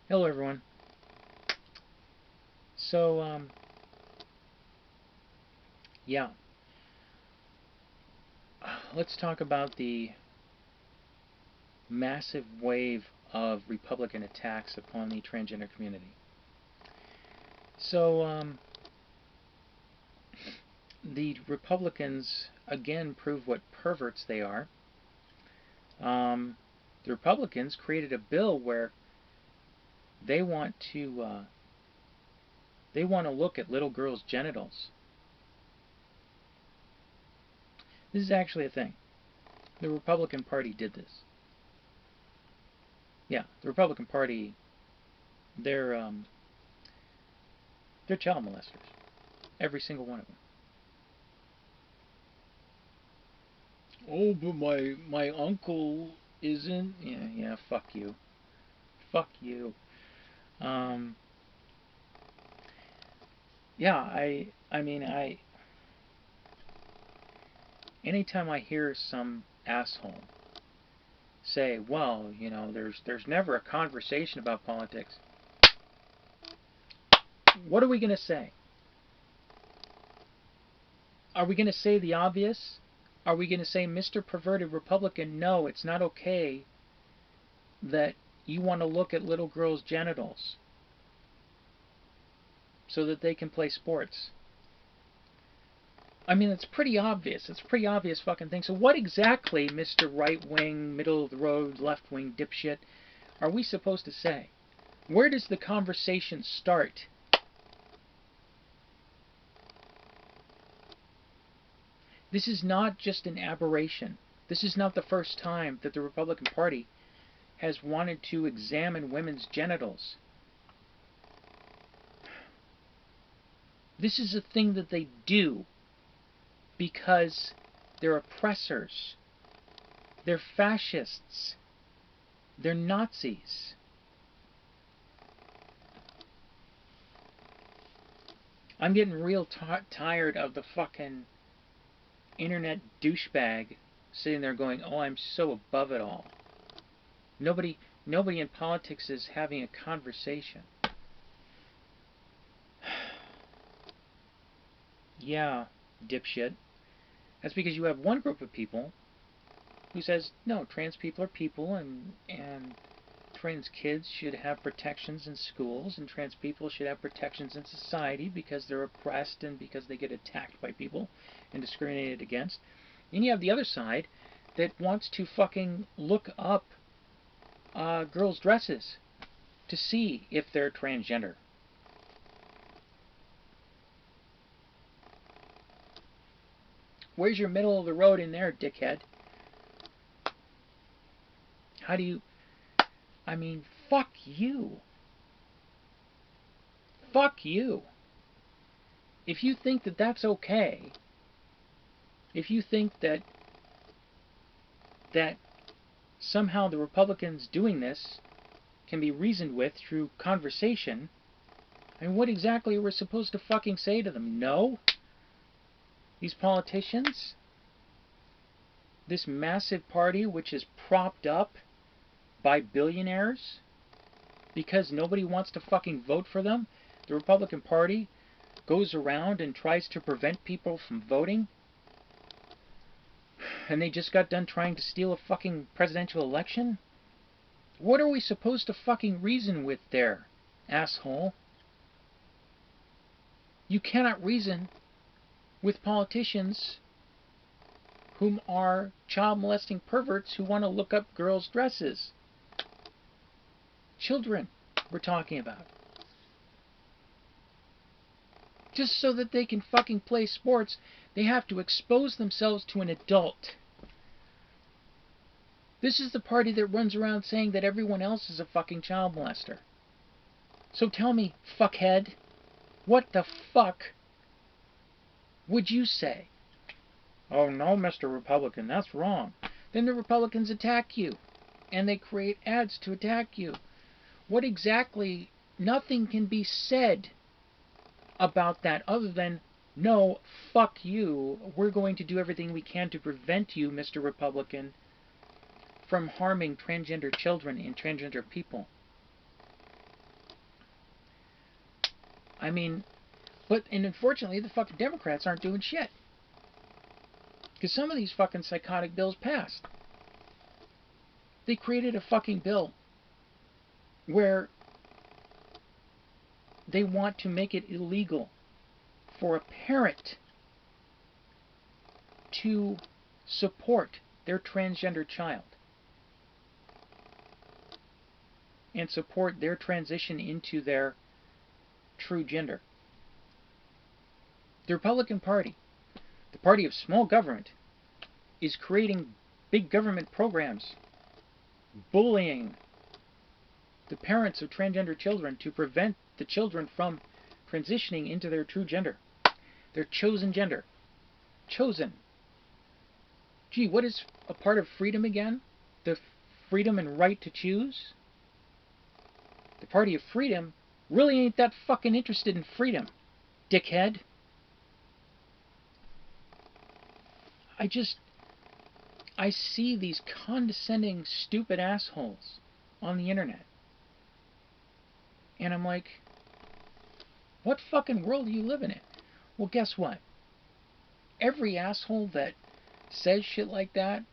Hello, everyone. So, yeah, let's talk about the massive wave of Republican attacks upon the transgender community. So, the Republicans again prove what perverts they are. The Republicans created a bill where they want to look at little girls' genitals. This is actually a thing. The Republican Party did this. Yeah, the Republican Party, they're child molesters. Every single one of them. Oh, but my uncle isn't. Yeah, fuck you. Fuck you. Um, yeah, I mean, anytime I hear some asshole say, well, there's never a conversation about politics. What are we going to say? Are we going to say the obvious? Are we going to say, Mr. Perverted Republican, no, it's not okay that you want to look at little girls' genitals so that they can play sports? I mean, it's pretty obvious. It's a pretty obvious fucking thing. So what exactly, Mr. Right-wing, middle-of-the-road, left-wing dipshit, are we supposed to say? Where does the conversation start? This is not just an aberration. This is not the first time that the Republican Party has wanted to examine women's genitals. This is a thing that they do because they're oppressors. They're fascists. They're Nazis. I'm getting real tired of the fucking internet douchebag sitting there going, oh, I'm so above it all. Nobody in politics is having a conversation. Yeah, dipshit. That's because you have one group of people who says, no, trans people are people, and trans kids should have protections in schools, and trans people should have protections in society because they're oppressed and because they get attacked by people and discriminated against. And you have the other side that wants to fucking look up girls' dresses to see if they're transgender. Where's your middle of the road in there, dickhead? How do you... I mean, fuck you. Fuck you. If you think that that's okay, if you think that somehow the Republicans doing this can be reasoned with through conversation, I mean, what exactly are we supposed to fucking say to them? No? These politicians? This massive party which is propped up by billionaires because nobody wants to fucking vote for them? The Republican Party goes around and tries to prevent people from voting? And they just got done trying to steal a fucking presidential election? What are we supposed to fucking reason with there, asshole? You cannot reason with politicians whom are child molesting perverts who want to look up girls' dresses. Children we're talking about. Just so that they can fucking play sports, they have to expose themselves to an adult. This is the party that runs around saying that everyone else is a fucking child molester. So tell me, fuckhead, what the fuck would you say? Oh no, Mr. Republican, that's wrong. Then the Republicans attack you, and they create ads to attack you. What exactly? Nothing can be said about that other than, no, fuck you. We're going to do everything we can to prevent you, Mr. Republican, from harming transgender children and transgender people. I mean, and unfortunately, the fucking Democrats aren't doing shit. Because some of these fucking psychotic bills passed. They created a fucking bill where they want to make it illegal for a parent to support their transgender child and support their transition into their true gender. The Republican Party, the party of small government, is creating big government programs bullying the parents of transgender children to prevent the children from transitioning into their true gender, their chosen gender. Chosen. Gee, what is a part of freedom again? The freedom and right to choose? The party of freedom really ain't that fucking interested in freedom, dickhead. I see these condescending, stupid assholes on the internet. And I'm like, what fucking world are you living in? Well, guess what? Every asshole that says shit like that,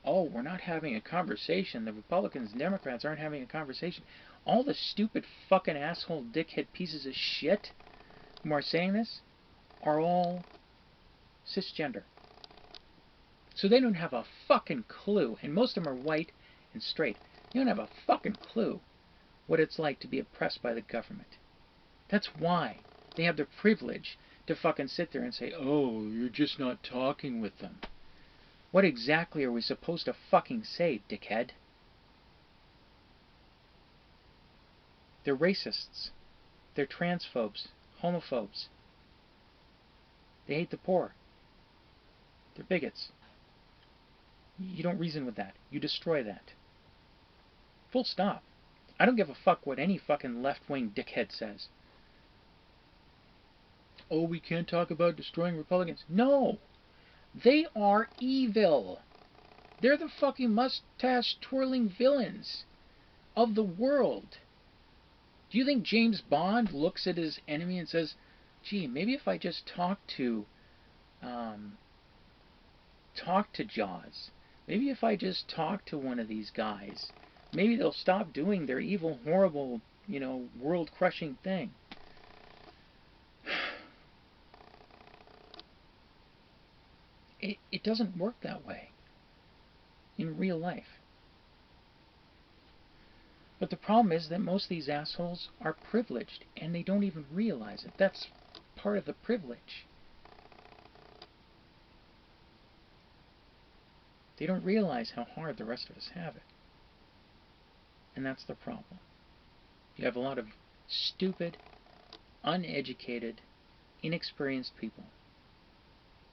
oh, we're not having a conversation, the Republicans and Democrats aren't having a conversation. All the stupid fucking asshole dickhead pieces of shit who are saying this are all cisgender. So they don't have a fucking clue, and most of them are white and straight. They don't have a fucking clue what it's like to be oppressed by the government. That's why they have the privilege to fucking sit there and say, oh, you're just not talking with them. What exactly are we supposed to fucking say, dickhead? They're racists. They're transphobes, homophobes. They hate the poor. They're bigots. You don't reason with that. You destroy that. Full stop. I don't give a fuck what any fucking left-wing dickhead says. Oh, we can't talk about destroying Republicans. No! They are evil. They're the fucking mustache-twirling villains of the world. Do you think James Bond looks at his enemy and says, gee, maybe if I just talk to Jaws, maybe if I just talk to one of these guys, maybe they'll stop doing their evil, horrible, world-crushing thing. It doesn't work that way in real life. But the problem is that most of these assholes are privileged, and they don't even realize it. That's part of the privilege. They don't realize how hard the rest of us have it. And that's the problem. You have a lot of stupid, uneducated, inexperienced people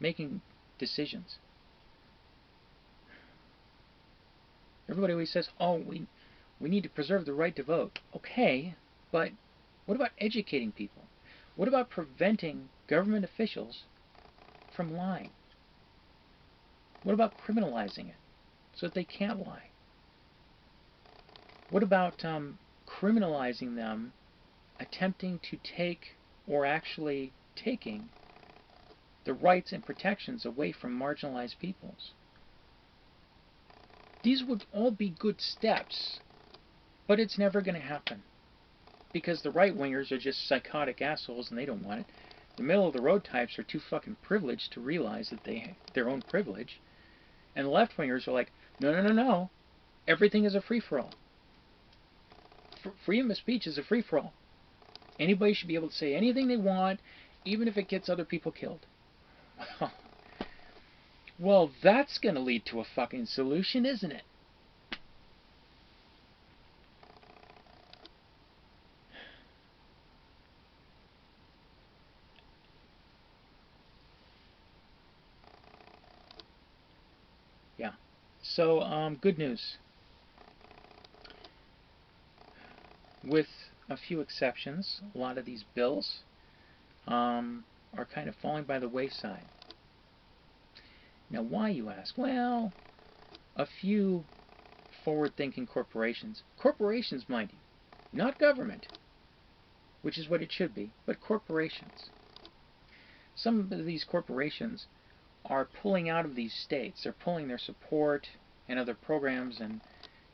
making decisions. Everybody always says, oh, we need to preserve the right to vote. Okay, but what about educating people? What about preventing government officials from lying? What about criminalizing it so that they can't lie? What about criminalizing them attempting to take or actually taking the rights and protections away from marginalized peoples? These would all be good steps, but it's never going to happen because the right-wingers are just psychotic assholes and they don't want it. The middle-of-the-road types are too fucking privileged to realize that they have their own privilege. And the left-wingers are like, no, no, no, no. Everything is a free-for-all. Freedom of speech is a free-for-all. Anybody should be able to say anything they want, even if it gets other people killed. Well, that's going to lead to a fucking solution, isn't it? Yeah. So, good news. With a few exceptions, a lot of these bills are kind of falling by the wayside. Now, why, you ask? Well, a few forward-thinking corporations, mind you, not government, which is what it should be, but corporations. Some of these corporations are pulling out of these states. They're pulling their support and other programs and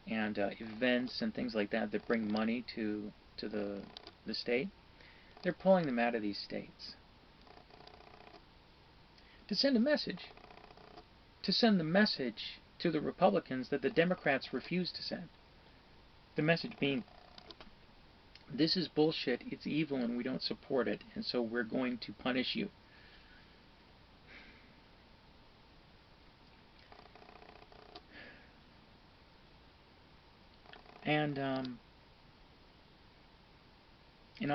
events and things like that that bring money to the state. They're pulling them out of these states to send a message. To send the message to the Republicans that the Democrats refuse to send. The message being, this is bullshit, it's evil, and we don't support it, and so we're going to punish you. And on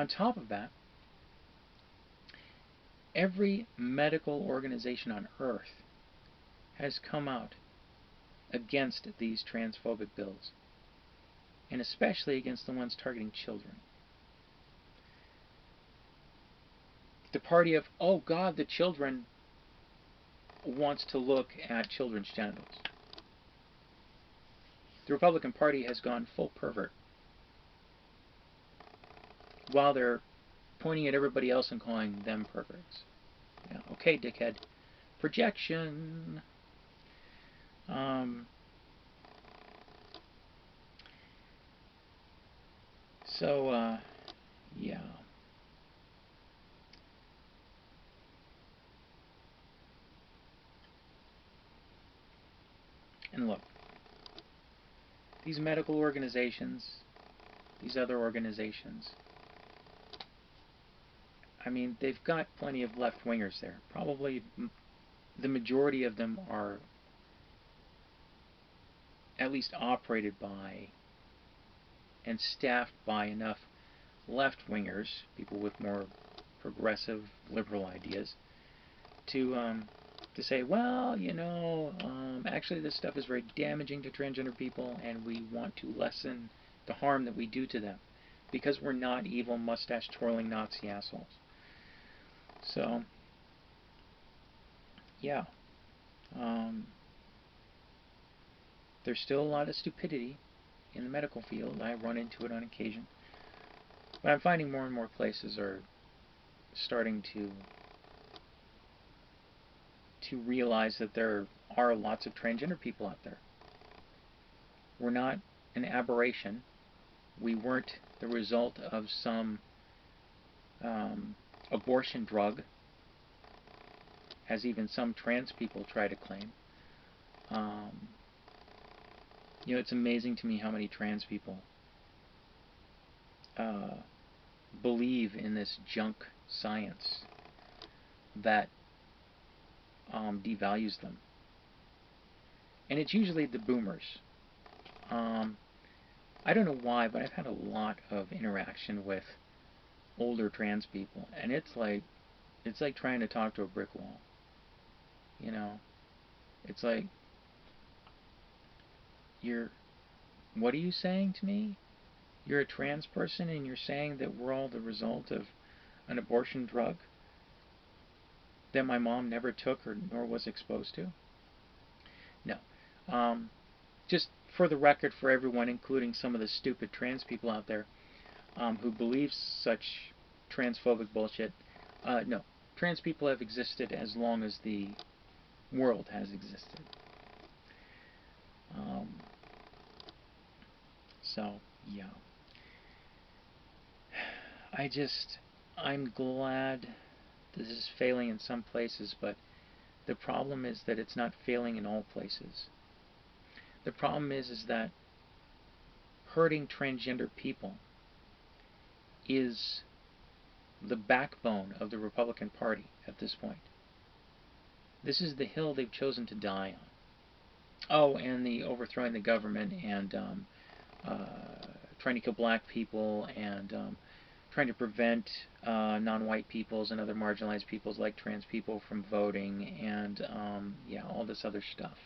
top of that, every medical organization on earth has come out against these transphobic bills, and especially against the ones targeting children. The party of, oh God, the children wants to look at children's genitals. The Republican Party has gone full pervert, while they're pointing at everybody else and calling them perverts. Yeah, okay, dickhead. Projection. Yeah. And look, these medical organizations, these other organizations, I mean, they've got plenty of left-wingers there. Probably the majority of them are at least operated by and staffed by enough left-wingers, people with more progressive, liberal ideas, to say, well, you know, actually this stuff is very damaging to transgender people, and we want to lessen the harm that we do to them, because we're not evil, mustache-twirling Nazi assholes. So, yeah. There's still a lot of stupidity in the medical field. I run into it on occasion. But I'm finding more and more places are starting to realize that there are lots of transgender people out there. We're not an aberration. We weren't the result of some abortion drug, as even some trans people try to claim. You know, it's amazing to me how many trans people believe in this junk science that devalues them. And it's usually the boomers. I don't know why, but I've had a lot of interaction with older trans people, and it's like trying to talk to a brick wall. You know, it's like, what are you saying to me? You're a trans person and you're saying that we're all the result of an abortion drug that my mom never took nor was exposed to? No. Just for the record, for everyone, including some of the stupid trans people out there who believe such transphobic bullshit, no. Trans people have existed as long as the world has existed. So, yeah. I'm glad this is failing in some places, but the problem is that it's not failing in all places. The problem is that hurting transgender people is the backbone of the Republican Party at this point. This is the hill they've chosen to die on. Oh, and the overthrowing the government and trying to kill black people and trying to prevent non-white peoples and other marginalized peoples like trans people from voting and yeah, all this other stuff.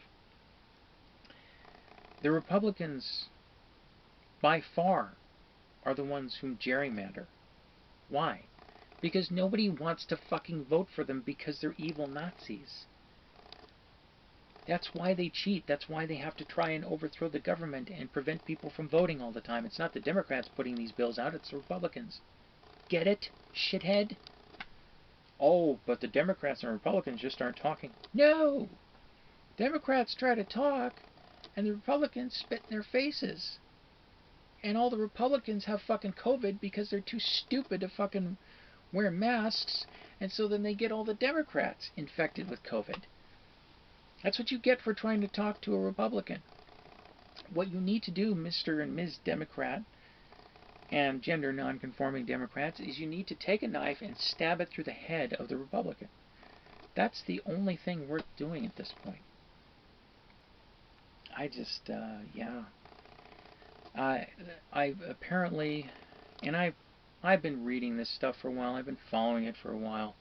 The Republicans, by far, are the ones whom gerrymander. Why? Because nobody wants to fucking vote for them because they're evil Nazis. That's why they cheat. That's why they have to try and overthrow the government and prevent people from voting all the time. It's not the Democrats putting these bills out, it's the Republicans. Get it, shithead? Oh, but the Democrats and Republicans just aren't talking. No! Democrats try to talk, and the Republicans spit in their faces. And all the Republicans have fucking COVID because they're too stupid to fucking wear masks, and so then they get all the Democrats infected with COVID. That's what you get for trying to talk to a Republican. What you need to do, Mr. and Ms. Democrat, and gender non-conforming Democrats, is you need to take a knife and stab it through the head of the Republican. That's the only thing worth doing at this point. I just, yeah. I apparently, and I've been reading this stuff for a while. I've been following it for a while.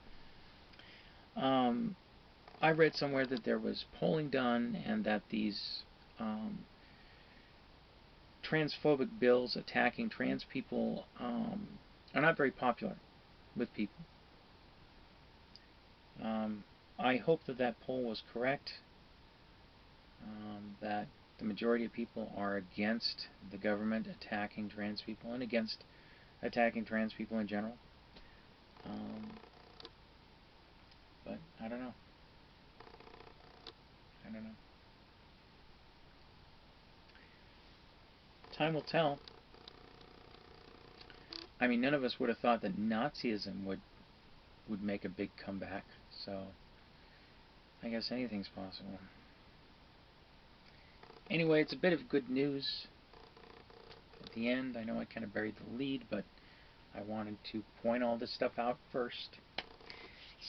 I read somewhere that there was polling done, and that these transphobic bills attacking trans people are not very popular with people. I hope that that poll was correct, that the majority of people are against the government attacking trans people and against attacking trans people in general. But I don't know. I don't know. Time will tell. I mean, none of us would have thought that Nazism would make a big comeback, so I guess anything's possible. Anyway, it's a bit of good news at the end. I know I kind of buried the lead, but I wanted to point all this stuff out first.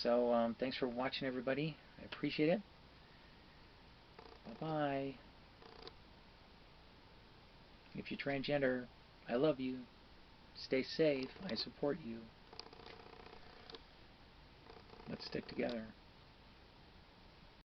So, thanks for watching, everybody. I appreciate it. Bye-bye. If you're transgender, I love you. Stay safe. I support you. Let's stick together.